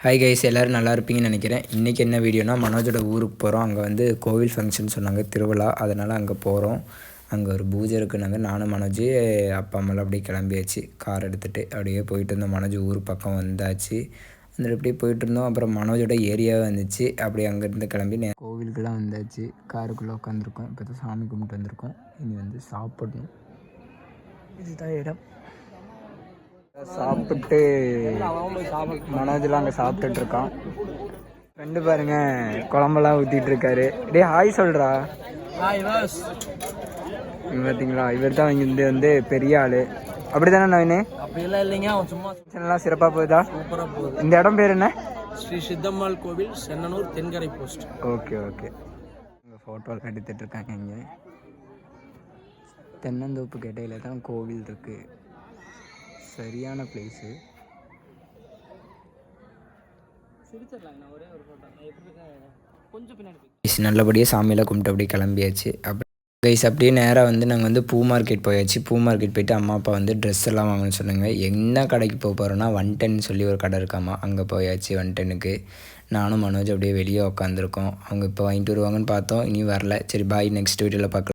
Hi guys, எல்லோரும் நல்லா இருப்பீங்கன்னு நினைக்கிறேன். இன்றைக்கி என்ன வீடியோனா, மனோஜோட ஊருக்கு போகிறோம். அங்கே வந்து கோவில் ஃபங்க்ஷன் சொன்னாங்க, திருவிழா. அதனால் அங்கே போகிறோம். அங்கே ஒரு பூஜை இருக்குனாங்க. நானும் மனோஜ் அப்பா அம்மாலாம் அப்படியே கிளம்பியாச்சு. கார் எடுத்துகிட்டு அப்படியே போயிட்டு இருந்தோம். மனோஜ் ஊர் பக்கம் வந்தாச்சு. அதில் அப்படியே போயிட்டுருந்தோம். அப்புறம் மனோஜோட ஏரியாவே வந்துச்சு. அப்படியே அங்கேருந்து கிளம்பி கோவிலுக்கெல்லாம் வந்தாச்சு. காருக்குள்ளே உட்காந்துருக்கோம். இப்போ தான் சாமி கும்பிட்டு வந்திருக்கோம். இனி வந்து சாப்பிடணும். இதுதான் இடம். சாப்பிட்டு மனோஜெலாம் அங்கே சாப்பிட்டுட்டு இருக்கான். ஃப்ரெண்டு பாருங்க, குழம்பெல்லாம் ஊற்றிட்டு இருக்காரு. டே ஹாய் சொல்கிறா. பார்த்தீங்களா, இவர் தான் இங்கே வந்து பெரிய ஆள். அப்படி தானே நவீனே? அப்படிலாம் இல்லைங்க, அவன் சும்மா எல்லாம் சிறப்பாக போகுதா? சூப்பராக போகுது. இந்த இடம் பேர் என்ன? ஸ்ரீ சித்தம்மாள் கோவில், சென்னனூர், தென்கரை போஸ்ட். Okay okay. இங்கே ஃபோட்டோ எடுத்துகிட்டு இருக்காங்க. இங்கே தென்னந்தோப்புக்கு இடையில தான் கோவில் இருக்குது. சரியான பிளேஸு. நல்லபடியாக சாமியெல்லாம் கும்பிட்டு அப்படியே கிளம்பியாச்சு. அப்படியே நேராக வந்து நாங்கள் வந்து பூ மார்க்கெட் போயாச்சு. பூ மார்க்கெட் போயிட்டு அம்மா அப்பா வந்து ட்ரெஸ் எல்லாம் வாங்கணும்னு சொன்னாங்க. என்ன கடைக்கு போக போகிறோன்னா, 110 சொல்லி ஒரு கடை இருக்காமா, அங்கே போயாச்சு. 110க்கு நானும் மனோஜ் அப்படியே வெளியே உட்காந்துருக்கோம். அவங்க இப்போ வாங்கிட்டு வருவாங்கன்னு பார்த்தோம், இனி வரல. சரி பாய், நெக்ஸ்ட் வீடியோவில் பார்க்கலாம்.